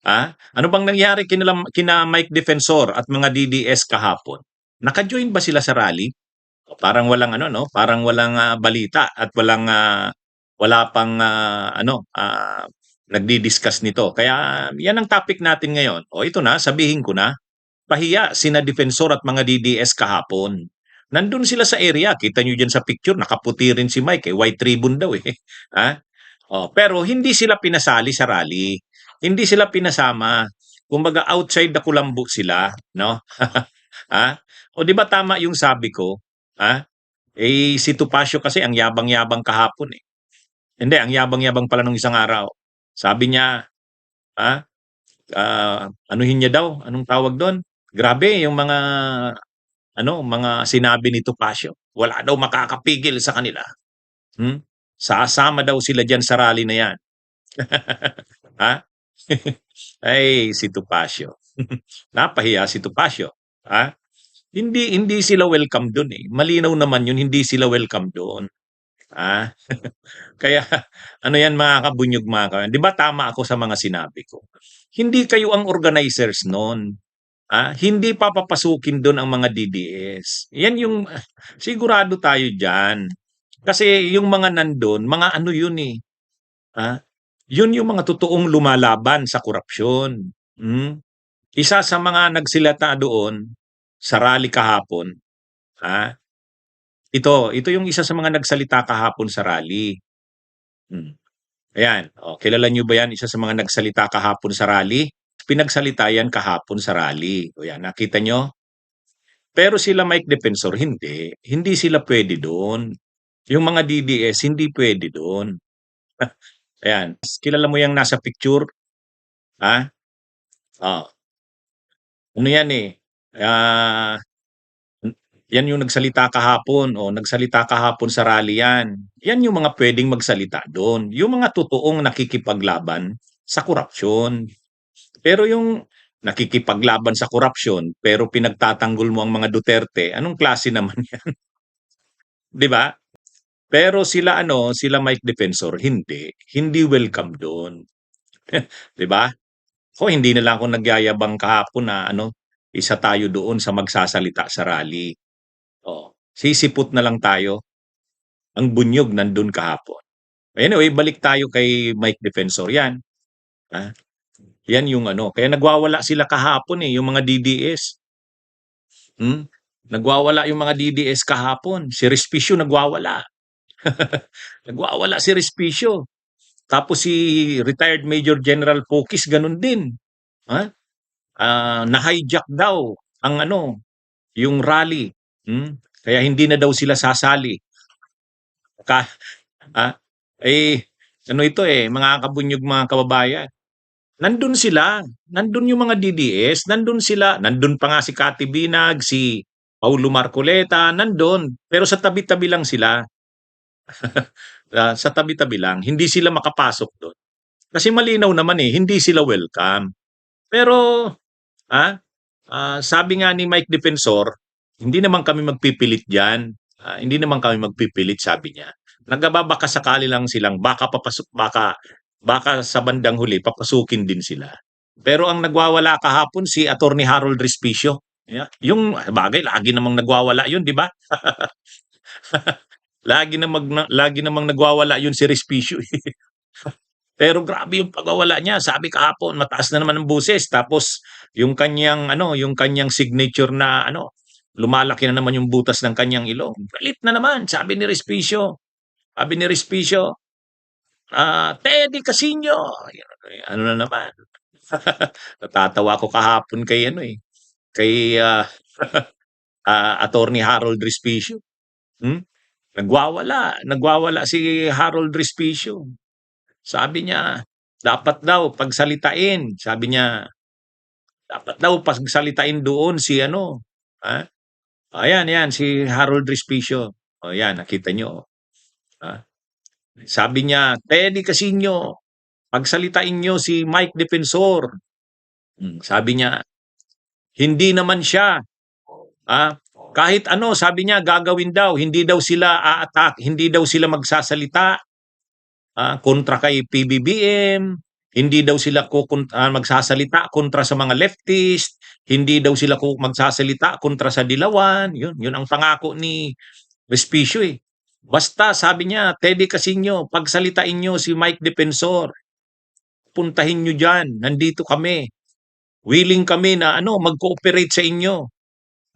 Ano bang nangyari kina Mike Defensor at mga DDS kahapon? Naka-join ba sila sa rally? Parang walang ano 'no, parang walang, balita at wala pang, nagdi-discuss nito. Kaya 'yan ang topic natin ngayon. O ito na, sabihin ko na, pahiya sina Defensor at mga DDS kahapon. Nandun sila sa area, kita niyo diyan sa picture nakaputi rin si Mike, white ribbon daw, eh, ha? Pero hindi sila pinasali sa rally, hindi sila pinasama. Kumbaga outside the kulambu sila, 'no? Ah, o 'di ba tama yung sabi ko, ah, si Topacio kasi ang yabang-yabang kahapon, eh. Hindi, ang yabang-yabang pala nung isang araw. Sabi niya, ah, anuhin niya daw, anong tawag dun? Grabe yung mga sinabi ni Topacio. Wala daw makakapigil sa kanila. Hmm? Sasama daw sila diyan sa rally na 'yan. Ha? Ay, si Topacio. Napahiya si Topacio, ha? Hindi hindi sila welcome dun, eh. Malinaw naman yun, hindi sila welcome doon, ah. Kaya ano 'yan mga kabunyog, mga 'di ba tama ako sa mga sinabi ko? Hindi kayo ang organizers nun, hindi papapasukin dun ang mga DDS. 'Yan yung sigurado tayo diyan. Kasi yung mga nandun, mga ano yun, eh, ah, yun yung mga totoong lumalaban sa korapsyon, hmm. Isa sa mga nagsilata doon sa rally kahapon, ah, ito yung isa sa mga nagsalita kahapon sa rally, hmm. Ayan, kilala niyo ba 'yan, isa sa mga nagsalita kahapon sa rally? Pinagsalita 'yan kahapon sa rally, o 'yan nakita niyo? Pero sila Mike Defensor hindi, hindi sila puwede do'n. Yung mga DDS hindi puwede do'n. Ayan, kilala mo yang nasa picture? Ah, oh, ano 'yan, eh, ah, hmm, 'yan yung nagsalita kahapon, nagsalita kahapon sa rally 'yan. 'Yan yung mga puwedeng magsalita do'n, yung mga totoong nakikipaglaban sa korapsyon. Pero yung nakikipaglaban sa korapsyon, pero pinagtatanggol mo ang mga Duterte, anong klase naman 'yan, 'di ba? Pero sila Mike Defensor hindi, hindi welcome do'n, 'di ba? Hindi na lang ako nagyayabang kahapon na isa tayo doon sa magsasalita sa rally. Sisipot na lang tayo, ang bunyog nandun kahapon. Anyway, balik tayo kay Mike Defensor, 'yan, ah, 'yan yung kaya nagwawala sila kahapon, eh, yung mga DDS, hmm. Nagwawala yung mga DDS kahapon, si Respicio nagwawala. Nagwawala si Respicio, tapos si retired Major General Pokis gano'n din, ha? Na-hijack daw ang yung rally, kaya hindi na daw sila sasali. Ka ah, eh, ito, eh, mga kabunyog, mga kababayan, nandun sila, nandun yung mga DDS, nandun sila, nandun pa nga si Kati Binag, si Paulo Marcoleta, nandun, pero sa tabi-tabi lang sila, sa tabi-tabi lang, hindi sila makapasok dun. Kasi malinaw naman, eh, hindi sila welcome. Pero, ah, sabi nga ni Mike Defensor, hindi naman kami magpipilit diyan, hindi naman kami magpipilit, sabi niya. Nagbabaka sakali lang silang baka sa bandang huli papasukin din sila. Pero ang nagwawala kahapon si Attorney Harold Respicio. Yeah. Yung bagay lagi namang nagwawala yun, di ba? Lagi namang nagwawala yun si Respicio, eh. Pero grabe yung pagwawala niya. Sabi kahapon, mataas na naman ang boses. Tapos yung kanyang signature na lumalaki na naman yung butas ng kanyang ilong. Galit na naman, sabi ni Respicio. Sabi ni Respicio, Teddy Casino. Ano na naman. Natatawa ako kahapon kay Attorney Harold Respicio. Hmm? Nagwawala si Harold Respicio. Sabi niya, sabi niya, dapat daw pagsalitain doon si ha? Ayan, yan, si Harold Respicio. Yan, nakita nyo. Ha? Sabi niya, Teddy Casino, pagsalitain nyo si Mike Defensor. Sabi niya, hindi naman siya. Ah, kahit sabi niya, gagawin daw, hindi daw sila a-attack, hindi daw sila magsasalita kontra kay PBBM, hindi daw sila magsasalita kontra sa mga leftist, hindi daw sila magsasalita kontra sa dilawan, yun ang pangako ni Respicio eh. Basta sabi niya, Teddy Casino, pagsalitain niyo si Mike Defensor, puntahin niyo diyan, nandito kami. Willing kami na mag-cooperate sa inyo.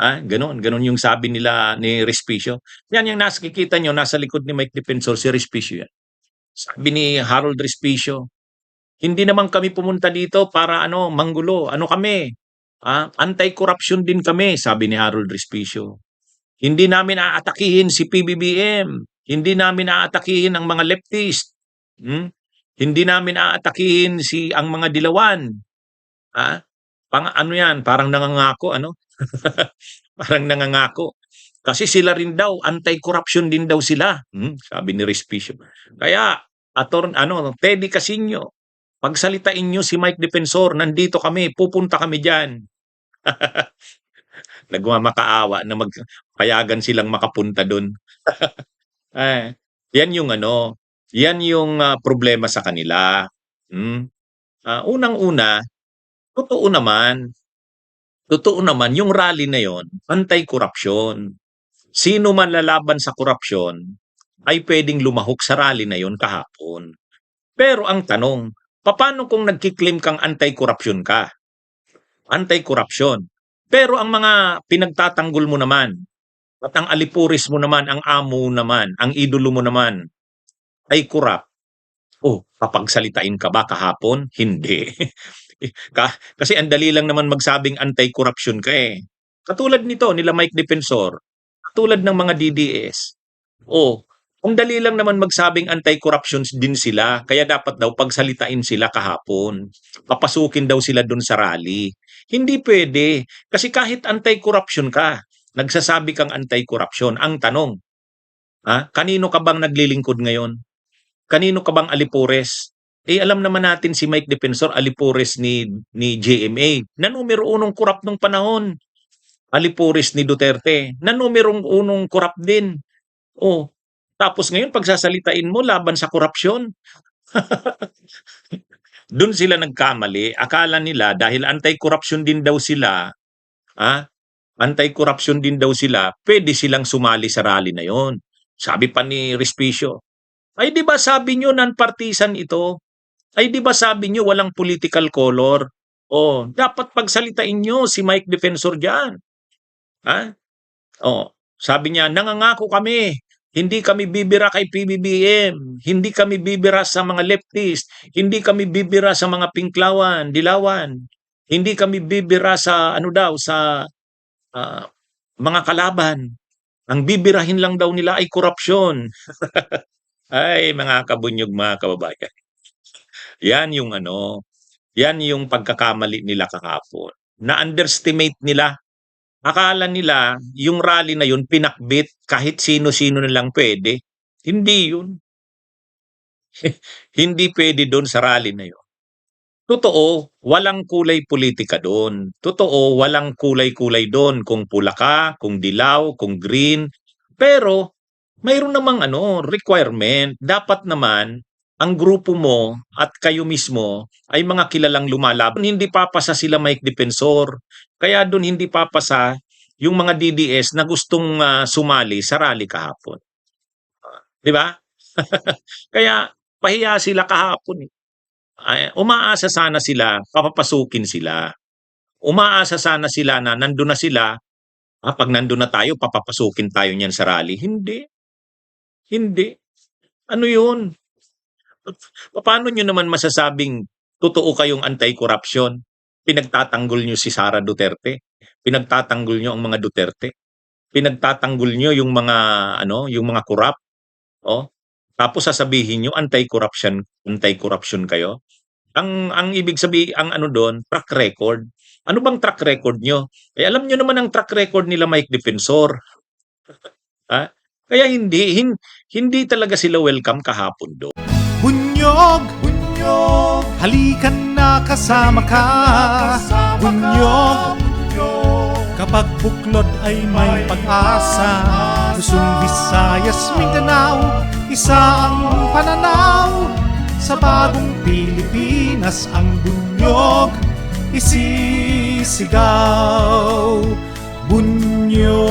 Ganon yung sabi nila ni Respicio. Yan yung nakikita nyo, nasa likod ni Mike Defensor, si Respicio yan. Sabi ni Harold Respicio, hindi naman kami pumunta dito para manggulo. Ano kami? Anti-corruption din kami, sabi ni Harold Respicio. Hindi namin aatakihin si PBBM. Hindi namin aatakihin ang mga leftist. Hindi namin aatakihin ang mga dilawan. Ano yan? Parang nangangako, Parang nangangako. Kasi sila rin daw, anti-corruption din daw sila. Sabi ni Respicio. Kaya, Teddy Casino, pagsalitain nyo si Mike Defensor, nandito kami, pupunta kami dyan. Nagmamakaawa na payagan silang makapunta doon. Yan yung problema sa kanila. Unang-una, totoo naman yung rally na yon, anti-corruption. Sino man lalaban sa korupsyon ay pwedeng lumahok sa rally na yon kahapon. Pero ang tanong, paano kung nagkiklaim kang anti-corruption ka? Anti-corruption. Pero ang mga pinagtatanggol mo naman, at ang alipuris mo naman, ang amo naman, ang idolo mo naman, ay corrupt. Papagsalitain ka ba kahapon? Hindi. Kasi ang dali lang naman magsabing anti-corruption ka eh. Katulad nito, nila Mike Defensor, katulad ng mga DDS. Ang dali lang naman magsabing anti-corruption din sila, kaya dapat daw pagsalitain sila kahapon. Papasukin daw sila dun sa rally. Hindi pwede, kasi kahit anti-corruption ka, nagsasabi kang anti-corruption. Ang tanong, kanino ka bang naglilingkod ngayon? Kanino ka bang alipures? Alam naman natin si Mike Defensor, alipures ni GMA, na numero unong korap nung panahon. Alipures ni Duterte, na numero unong korap din. Tapos ngayon, pagsasalitain mo laban sa korupsyon. Doon sila nagkamali. Akala nila dahil anti-corruption din daw sila, anti-corruption din daw sila, pwede silang sumali sa rally na yon. Sabi pa ni Respicio, ay di ba sabi nyo non-partisan ito? Ay di ba sabi nyo walang political color? Dapat pagsalitain nyo si Mike Defensor dyan. Sabi niya, nangangako kami. Hindi kami bibira kay PBBM. Hindi kami bibira sa mga leftist. Hindi kami bibira sa mga pinklawan, dilawan. Hindi kami bibira sa sa mga kalaban. Ang bibirahin lang daw nila ay korupsyon. Ay, mga kabunyog, mga kababayan. Yan yung pagkakamali nila kahapon. Na-underestimate nila. Akala nila, yung rally na yun, pinakbit, kahit sino-sino na lang pwede. Hindi yun. Hindi pwede doon sa rally na yun. Totoo, walang kulay politika doon. Totoo, walang kulay-kulay doon. Kung pula ka, kung dilaw, kung green. Pero, mayroon namang requirement. Dapat naman, ang grupo mo at kayo mismo ay mga kilalang lumalaban. Hindi papasa sila Mike Defensor. Kaya doon hindi papasa yung mga DDS na gustong sumali sa rally kahapon. Di ba? Kaya pahiya sila kahapon. Umaasa sana sila, papapasukin sila. Umaasa sana sila na nandun na sila. Pag nandun na tayo, papapasukin tayo niyan sa rally. Hindi. Hindi. Ano yun? Paano nyo naman masasabing totoo kayong anti-corruption? Pinagtatanggol nyo si Sara Duterte? Pinagtatanggol nyo ang mga Duterte? Pinagtatanggol nyo yung mga corrupt? Tapos sasabihin nyo anti-corruption kayo? Ang ibig sabihin, doon, track record. Ano bang track record nyo? Alam nyo naman ang track record nila Mike Defensor. Kaya hindi talaga sila welcome kahapon doon. Bunyog, halikan na kasama ka. Bunyog, kapag buklod ay may pag-asa. Luzon, Visayas, Mindanao, isa ang pananaw. Sa bagong Pilipinas ang bunyog isisigaw. Bunyog